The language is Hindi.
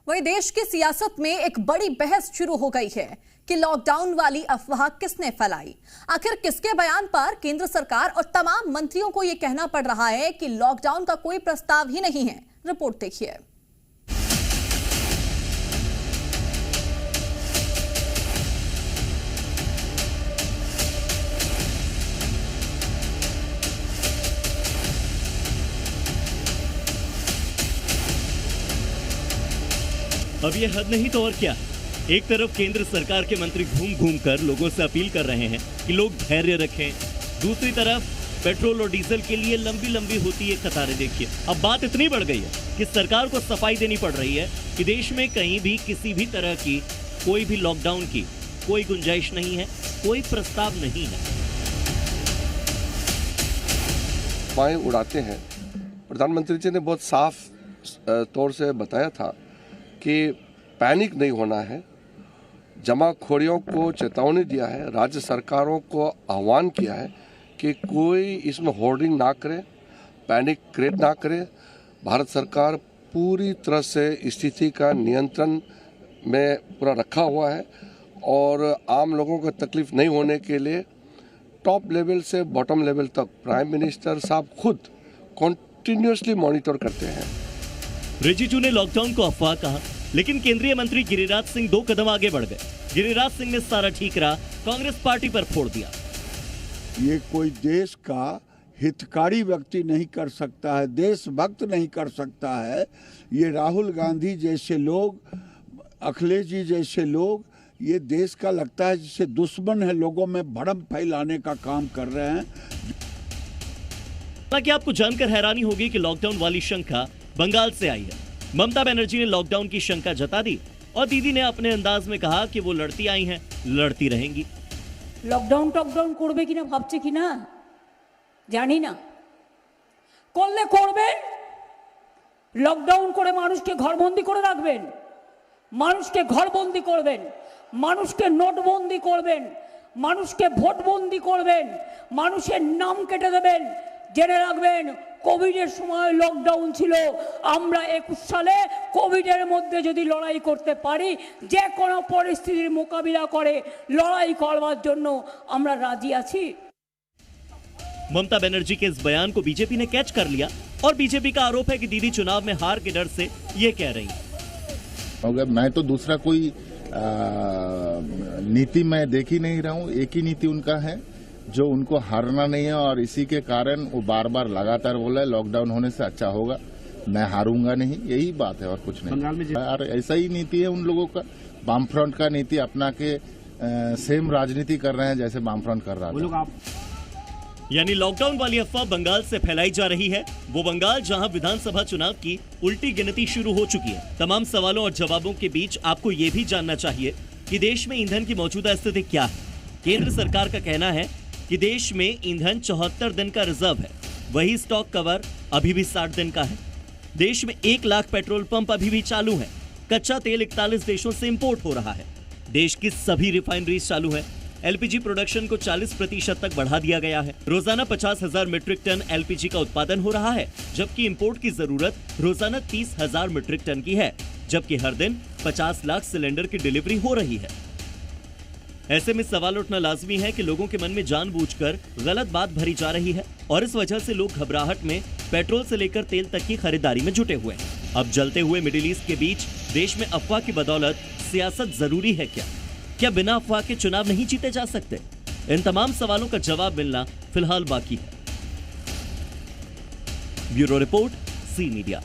वहीं देश की सियासत में एक बड़ी बहस शुरू हो गई है कि लॉकडाउन वाली अफवाह किसने फैलाई। आखिर किसके बयान पर केंद्र सरकार और तमाम मंत्रियों को यह कहना पड़ रहा है कि लॉकडाउन का कोई प्रस्ताव ही नहीं है। रिपोर्ट देखिए। अब ये हद नहीं तो और क्या। एक तरफ केंद्र सरकार के मंत्री घूम घूम कर लोगों से अपील कर रहे हैं कि लोग धैर्य रखें, दूसरी तरफ पेट्रोल और डीजल के लिए लंबी लंबी होती है कतारें। देखिए, अब बात इतनी बढ़ गई है कि सरकार को सफाई देनी पड़ रही है कि देश में कहीं भी किसी भी तरह की कोई भी लॉकडाउन की कोई गुंजाइश नहीं है, कोई प्रस्ताव नहीं है। अफवाहें उड़ाते हैं। प्रधानमंत्री जी ने बहुत साफ तौर से बताया था कि पैनिक नहीं होना है, जमाखोरियों को चेतावनी दिया है, राज्य सरकारों को आह्वान किया है कि कोई इसमें होर्डिंग ना करे, पैनिक क्रिएट ना करे। भारत सरकार पूरी तरह से स्थिति का नियंत्रण में पूरा रखा हुआ है और आम लोगों को तकलीफ नहीं होने के लिए टॉप लेवल से बॉटम लेवल तक प्राइम मिनिस्टर साहब खुद कॉन्टिन्यूसली मॉनिटर करते हैं। रिजिजू ने लॉकडाउन को अफवाह कहा, लेकिन केंद्रीय मंत्री गिरिराज सिंह 2 कदम आगे बढ़ गए। गिरिराज सिंह ने सारा ठीकरा कांग्रेस पार्टी पर फोड़ दिया। ये कोई देश का हितकारी व्यक्ति नहीं कर सकता है, देशभक्त नहीं कर सकता है। ये राहुल गांधी जैसे लोग, अखिलेश जी जैसे लोग, ये देश का लगता है जिसे दुश्मन है, लोगों में भ्रम फैलाने का काम कर रहे हैं। ताकि आपको जानकर हैरानी होगी कि लॉकडाउन वाली शंका बंगाल से आई है। ममता बनर्जी ने लॉकडाउन की शंका जता दी और दीदी ने अपने अंदाज में कहा कि वो लड़ती आई हैं, लड़ती रहेंगी। लॉकडाउन टॉकडाउन करबे किना भाबছে কিনা জানি না, করলে করবেন। লকডাউন করে মানুষকে ঘরবন্দি করে রাখবেন, মানুষকে ঘরবন্দি করবেন, মানুষকে নোটবন্দি করবেন, মানুষকে ভোটবন্দি করবেন, মানুষের নাম কেটে দেবেন। জেনে রাখবেন, কোভিডের সময় লকডাউন ছিল। আমরা 21 সালে কোভিডের মধ্যে যদি লড়াই করতে পারি, যে কোনো পরিস্থিতির মোকাবিলা করে লড়াই করবার জন্য আমরা রাজি আছি। ममता बनर्जी के इस बयान को बीजेपी ने कैच कर लिया और बीजेपी का आरोप है कि दीदी चुनाव में हार के डर से ये कह रही हैं। मैं तो दूसरा कोई नीति मैं देख ही नहीं रहा हूँ। एक ही नीति उनका है जो उनको हारना नहीं है और इसी के कारण वो बार बार लगातार बोला है लॉकडाउन होने से अच्छा होगा, मैं हारूंगा नहीं। यही बात है और कुछ नहीं। और ऐसा ही नीति है उन लोगों का। वामफ्रंट का नीति अपना के सेम राजनीति कर रहे हैं जैसे वामफ्रंट कर रहा था। यानी लॉकडाउन वाली अफवाह बंगाल से फैलाई जा रही है, वो बंगाल जहां विधानसभा चुनाव की उल्टी गिनती शुरू हो चुकी है। तमाम सवालों और जवाबों के बीच आपको ये भी जानना चाहिए कि देश में ईंधन की मौजूदा स्थिति क्या है। केंद्र सरकार का कहना है कि देश में ईंधन 74 दिन का रिजर्व है, वही स्टॉक कवर अभी भी 60 दिन का है। देश में 1 लाख पेट्रोल पंप अभी भी चालू है। कच्चा तेल 41 देशों से इंपोर्ट हो रहा है। देश की सभी रिफाइनरीज चालू है। एलपीजी प्रोडक्शन को 40% तक बढ़ा दिया गया है। रोजाना 50,000 मीट्रिक टन एलपीजी का उत्पादन हो रहा है, जबकि इंपोर्ट की जरूरत रोजाना 30,000 मीट्रिक टन की है, जबकि हर दिन 50 लाख सिलेंडर की डिलीवरी हो रही है। ऐसे में सवाल उठना लाजमी है कि लोगों के मन में जानबूझकर गलत बात भरी जा रही है और इस वजह से लोग घबराहट में पेट्रोल से लेकर तेल तक की खरीदारी में जुटे हुए हैं। अब जलते हुए मिडिल ईस्ट के बीच देश में अफवाह की बदौलत सियासत जरूरी है क्या? क्या बिना अफवाह के चुनाव नहीं जीते जा सकते? इन तमाम सवालों का जवाब मिलना फिलहाल बाकी है। Bureau report, C media.